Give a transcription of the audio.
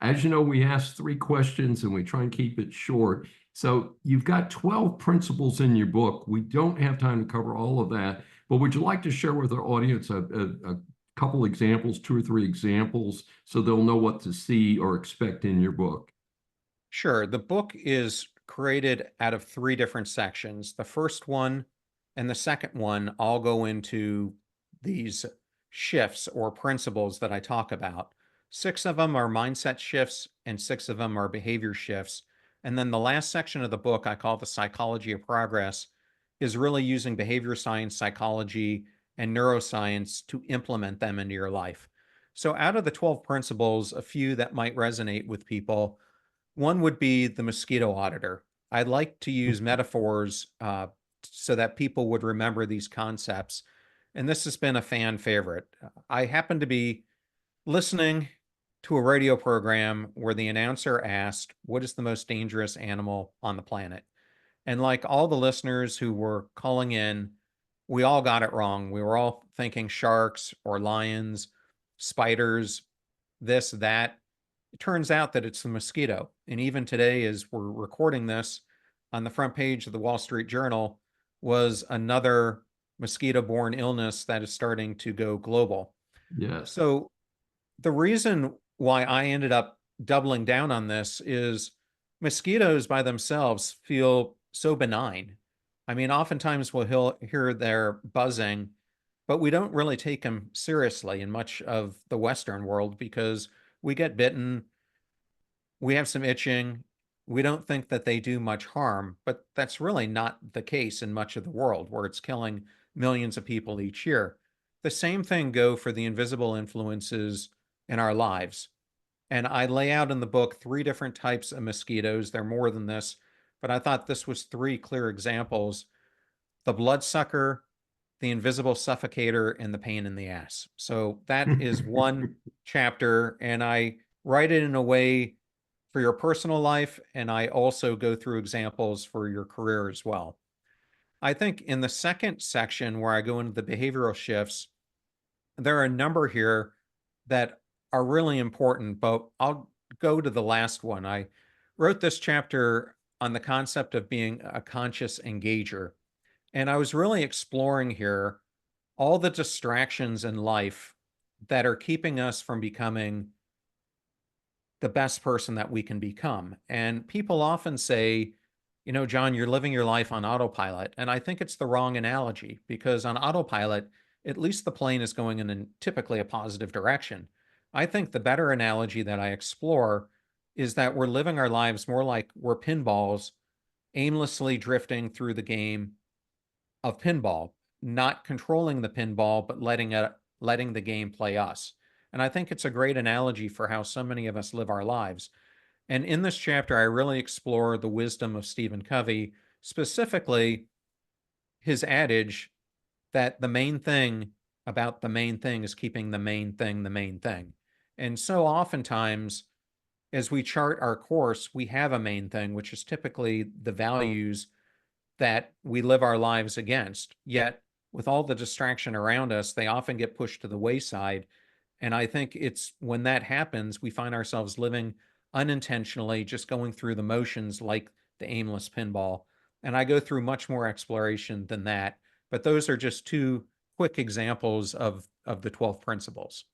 As you know, we ask three questions and we try and keep it short. So you've got 12 principles in your book. We don't have time to cover all of that, but would you like to share with our audience a couple examples, two or three examples, so they'll know what to see or expect in your book? Sure. The book is created out of three different sections. The first one and the second one all go into these shifts or principles that I talk about. Six of them are mindset shifts, and six of them are behavior shifts. And then the last section of the book, I call the psychology of progress, is really using behavior science, psychology, and neuroscience to implement them into your life. So, out of the 12 principles, a few that might resonate with people. One would be the mosquito auditor. I like to use metaphors so that people would remember these concepts. And this has been a fan favorite. I happen to be listening to a radio program where the announcer asked, "What is the most dangerous animal on the planet?" And like all the listeners who were calling in, we all got it wrong. We were all thinking sharks or lions, spiders, this, that. It turns out that it's the mosquito. And even today, as we're recording this, on the front page of the Wall Street Journal was another mosquito-borne illness that is starting to go global. Yes. So the reason why I ended up doubling down on this is mosquitoes by themselves feel so benign. I mean, oftentimes we'll hear their buzzing, but we don't really take them seriously in much of the Western world because we get bitten, we have some itching. We don't think that they do much harm, but that's really not the case in much of the world where it's killing millions of people each year. The same thing go for the invisible influences in our lives. And I lay out in the book three different types of mosquitoes. They're more than this, but I thought this was three clear examples: the bloodsucker, the invisible suffocator, and the pain in the ass. So that is one chapter, and I write it in a way for your personal life, and I also go through examples for your career as well. I think in the second section, where I go into the behavioral shifts, there are a number here that are really important, but I'll go to the last one. I wrote this chapter on the concept of being a conscious engager. And I was really exploring here all the distractions in life that are keeping us from becoming the best person that we can become. And people often say, John, you're living your life on autopilot. And I think it's the wrong analogy because on autopilot, at least the plane is going in typically a positive direction. I think the better analogy that I explore is that we're living our lives more like we're pinballs aimlessly drifting through the game of pinball, not controlling the pinball, but letting the game play us. And I think it's a great analogy for how so many of us live our lives. And in this chapter, I really explore the wisdom of Stephen Covey, specifically his adage that the main thing about the main thing is keeping the main thing the main thing. And so oftentimes, as we chart our course, we have a main thing, which is typically the values that we live our lives against. Yet, with all the distraction around us, they often get pushed to the wayside. And I think it's when that happens, we find ourselves living unintentionally, just going through the motions like the aimless pinball. And I go through much more exploration than that. But those are just two quick examples of the 12 principles.